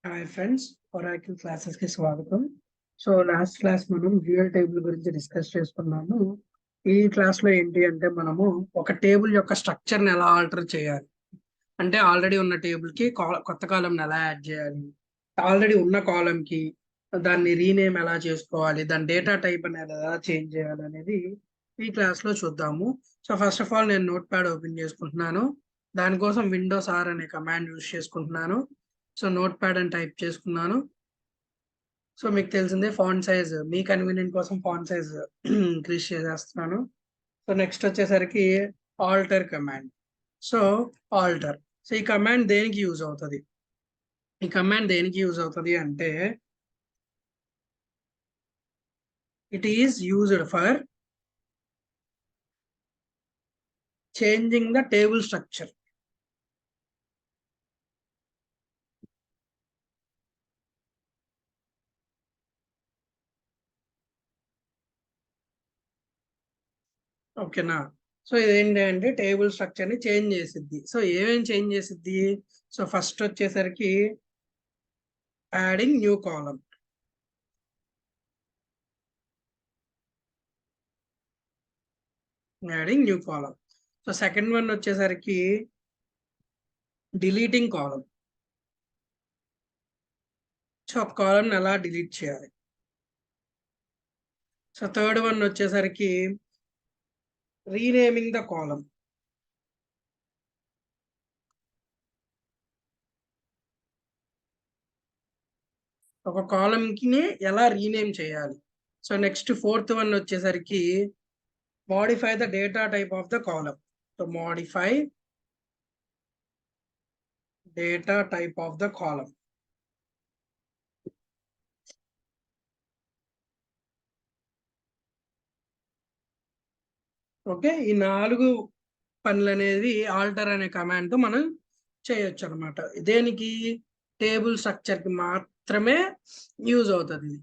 Hi friends, Oracle classes కి స్వాగతం. So last class మనం డ్యూయల్ టేబుల్ గురించి డిస్కస్ చేసుకున్నాము. ఈ క్లాస్ లో ఏంటి అంటే మనము ఒక టేబుల్ యొక్క స్ట్రక్చర్ ని ఎలా ఆల్టర్ చేయాలి, అంటే ఆల్రెడీ ఉన్న టేబుల్ కి కొత్త కాలం ఎలా యాడ్ చేయాలి, ఆల్రెడీ ఉన్న కాలం కి దాన్ని రీనేమ్ ఎలా చేసుకోవాలి, దాని డేటా టైప్ అనేది ఎలా చేంజ్ చేయాలి అనేది ఈ క్లాస్ లో చూద్దాము. సో ఫస్ట్ ఆఫ్ ఆల్ నేను నోట్ ప్యాడ్ ఓపెన్ చేసుకుంటున్నాను. దానికోసం విండోస్ ఆర్ అనే కమాండ్ యూస్ చేసుకుంటున్నాను. సో నోట్ ప్యాడ్ అని టైప్ చేసుకున్నాను. సో మీకు తెలిసిందే, ఫాంట్ సైజ్ మీ కన్వీనియంట్ కోసం ఫాంట్ సైజ్ ఇంక్రీజ్ చేసేస్తున్నాను. సో నెక్స్ట్ వచ్చేసరికి alter command. So alter, so ఈ కమాండ్ దేనికి యూజ్ అవుతుంది, అంటే it is used for changing the table structure. ఓకేనా? సో ఇదేంటి అంటే టేబుల్ స్ట్రక్చర్ ని చేంజ్ చేసిద్ది. సో ఏమేమి చేంజ్ చేసిద్ది? సో ఫస్ట్ వచ్చేసరికి యాడింగ్ న్యూ కాలం. సో సెకండ్ వన్ వచ్చేసరికి డిలీటింగ్ కాలం. సో ఒక కాలం ఎలా డిలీట్ చేయాలి. సో థర్డ్ వన్ వచ్చేసరికి రీనేమింగ్ ద కాలం. ఒక కాలం కి ఎలా రీనేమ్ చేయాలి. సో నెక్స్ట్ ఫోర్త్ వన్ వచ్చేసరికి modify the data type of the column. So modify data type of the column. Okay, ఈ 4 పనులు అనేది ఆల్టర్ అనే కమాండ్ తో మనం చేయొచ్చు అనమాట. దేనికి? టేబుల్ స్ట్రక్చర్ కి మాత్రమే యూజ్ అవుతుంది,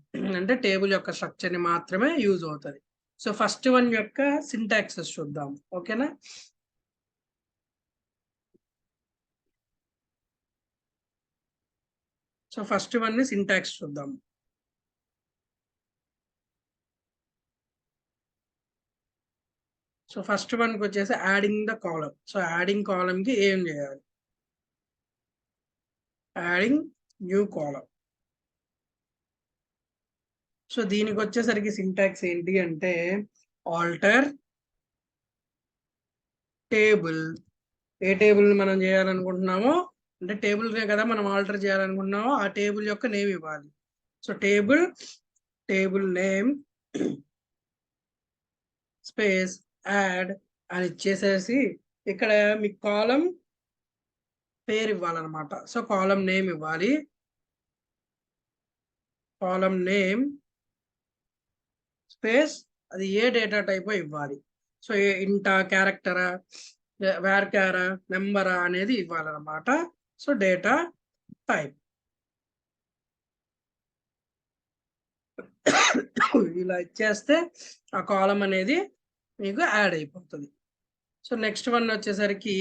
అంటే టేబుల్ యొక్క స్ట్రక్చర్ ని మాత్రమే యూజ్ అవుతుంది. సో ఫస్ట్ వన్ యొక్క సింటాక్సెస్ చూద్దాం. ఓకేనా? సో ఫస్ట్ వన్ ని సింటాక్స్ చూద్దాం. సో ఫస్ట్ వన్ కి వచ్చేసి adding the column. So adding column కి ఏం చేయాలి? యాడింగ్ న్యూ కాలం. సో దీనికి వచ్చేసరికి సింటాక్స్ ఏంటి అంటే ఆల్టర్ టేబుల్. ఏ టేబుల్ మనం చేయాలనుకుంటున్నామో, అంటే టేబుల్ కదా మనం ఆల్టర్ చేయాలనుకుంటున్నామో ఆ టేబుల్ యొక్క నేమ్ ఇవ్వాలి. So table name space add అని ఇచ్చేసేసి ఇక్కడ మీ కాలం పేరు ఇవ్వాలన్నమాట. సో కాలం నేమ్ ఇవ్వాలి. కాలం నేమ్ స్పేస్ అది ఏ డేటా టైప్ ఇవ్వాలి. సో ఇంటా, క్యారెక్టరా, వేర్క్యారా, నెంబరా అనేది ఇవ్వాలన్నమాట. సో డేటా టైప్ ఇలా ఇచ్చేస్తే ఆ కాలం అనేది మీకు యాడ్ అయిపోతుంది. సో నెక్స్ట్ వన్ వచ్చేసరికి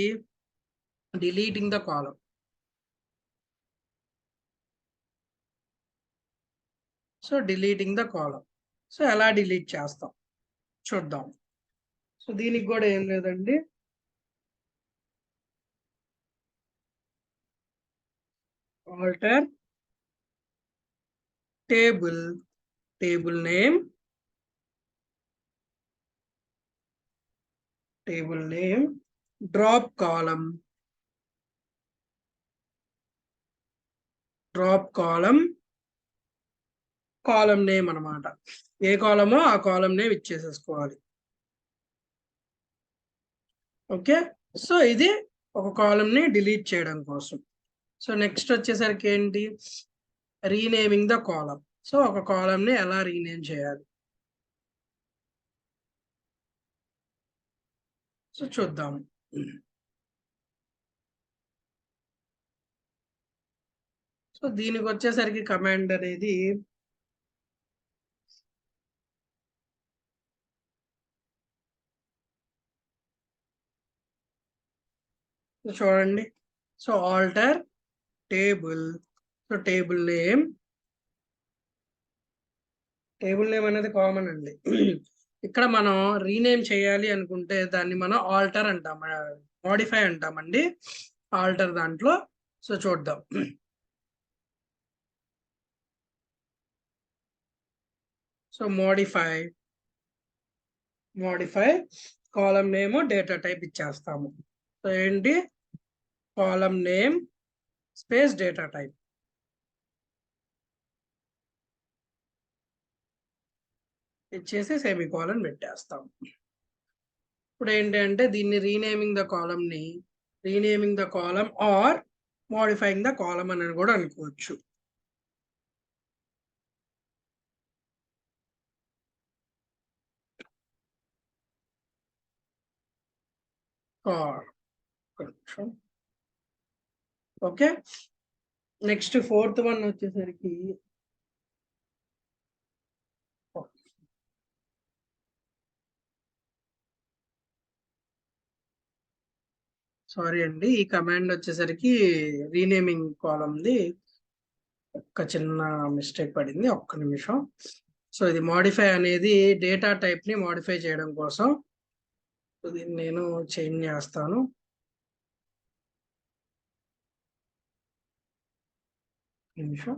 deleting the column. So deleting the column, so ఎలా డిలీట్ చేస్తాం చూద్దాం. సో దీనికి కూడా ఏం లేదండి, ఆల్టర్ టేబుల్ నేమ్ డ్రాప్ కాలం కాలం నేమ్ అన్నమాట. ఏ కాలమో ఆ కాలం నేమ్ ఇచ్చేసేసుకోవాలి. ఓకే, సో ఇది ఒక కాలం ని డిలీట్ చేయడం కోసం. సో నెక్స్ట్ వచ్చేసరికి ఏంటి? Renaming the column. సో ఒక కాలం ని ఎలా రీనేమ్ చేయాలి సో చూద్దాం. సో దీనికి వచ్చేసరికి కమాండ్ అనేది చూడండి. So alter table so table name అనేది కామన్ అండి. ఇక్కడ మనం రీనేమ్ చేయాలి అనుకుంటే దాన్ని మనం ఆల్టర్ అంటాం, మోడిఫై అంటామండి. ఆల్టర్ దాంట్లో సో చూద్దాం. So modify column name data type ఇచ్చేస్తాము. సో ఏంటి, column name space data type ఇచ్చేసి సెమీకోలన్ పెట్టేస్తాం. ఇప్పుడు ఏంటంటే దీన్ని renaming the column or modifying the column అని కూడా అనుకోవచ్చు. ఓకే, నెక్స్ట్ ఫోర్త్ వన్ వచ్చేసరికి సారీ అండి, ఈ కమాండ్ వచ్చేసరికి రీనేమింగ్ కాలమ్ది ఒక చిన్న మిస్టేక్ పడింది, ఒక్క నిమిషం. సో ఇది మోడిఫై అనేది డేటా టైప్ ని మోడిఫై చేయడం కోసం. సో దీన్ని నేను చేంజ్ చేస్తాను. నిమిషం,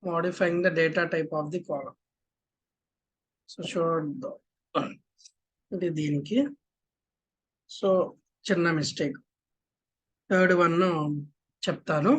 modifying the data type of the column. So చూద్దాం ఇది దీనికి. సో చిన్న మిస్టేక్, థర్డ్ వన్ చెప్తాను.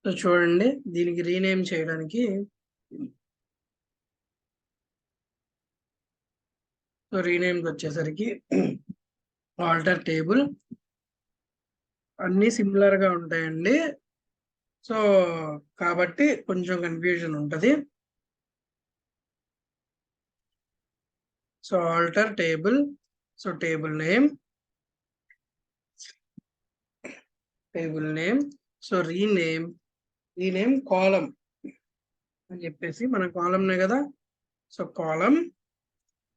సో చూడండి, దీనికి రీనేమ్ చేయడానికి సో రీనేమ్ వచ్చేసరికి ఆల్టర్ టేబుల్, అన్ని సిమిలర్ గా ఉంటాయండి. సో కాబట్టి కొంచెం కన్ఫ్యూజన్ ఉంటుంది. So alter table, so table name, so rename column అని చెప్పేసి, మన కాలమ్నే కదా. So column,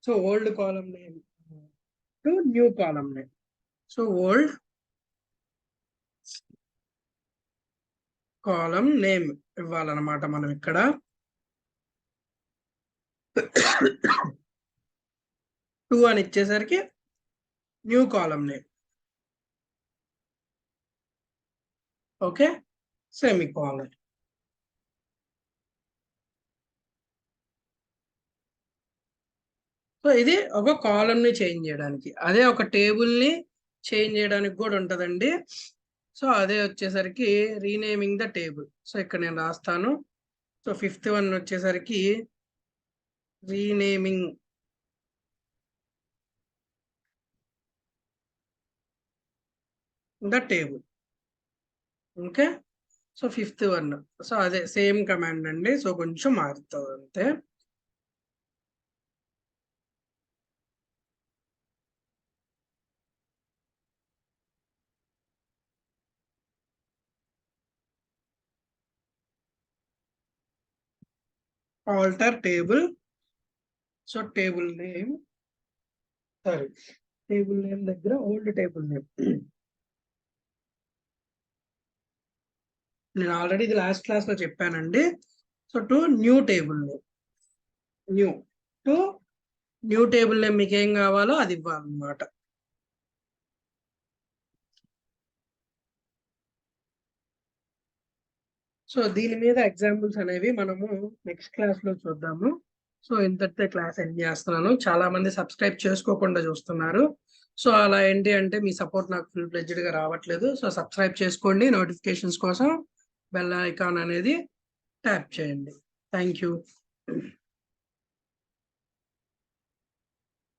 so old column name to new column name. So old column name ఇవ్వాలన్నమాట మనం ఇక్కడ. టూ అని ఇచ్చేసరికి new column name. Okay, semicolon. So ఇది ఒక కాలమ్ ని చేంజ్ చేయడానికి, అదే ఒక టేబుల్ ని చేంజ్ చేయడానికి కూడా ఉంటదండి. సో అదే వచ్చేసరికి రీనేమింగ్ ద టేబుల్. సో ఇక్కడ నేను రాస్తాను. సో ఫిఫ్త్ వన్ వచ్చేసరికి renaming the table. Okay, so fifth one, so అదే సేమ్ కమాండ్ అండి. సో కొంచెం మారుతుంది అంతే. Alter table, so table name, sorry, table name దగ్గర ఓల్డ్ టేబుల్ నేమ్. నేను ఆల్రెడీ ఇది లాస్ట్ క్లాస్ లో చెప్పానండి. So to new table name, to new table name మీకు ఏం కావాలో అది ఇవ్వాలన్నమాట. సో దీని మీద ఎగ్జాంపుల్స్ అనేవి మనము నెక్స్ట్ క్లాస్ లో చూద్దాము. సో ఇంతటితో క్లాస్ ఎండ్ చేస్తున్నాను. చాలా మంది సబ్స్క్రైబ్ చేసుకోకుండా చూస్తున్నారు. సో అలా ఏంటి అంటే మీ సపోర్ట్ నాకు ఫుల్ ఫ్లెడ్జ్డ్ గా రావట్లేదు. సో సబ్స్క్రైబ్ చేసుకోండి, నోటిఫికేషన్స్ కోసం బెల్ ఐకాన్ అనేది ట్యాప్ చేయండి. Thank you.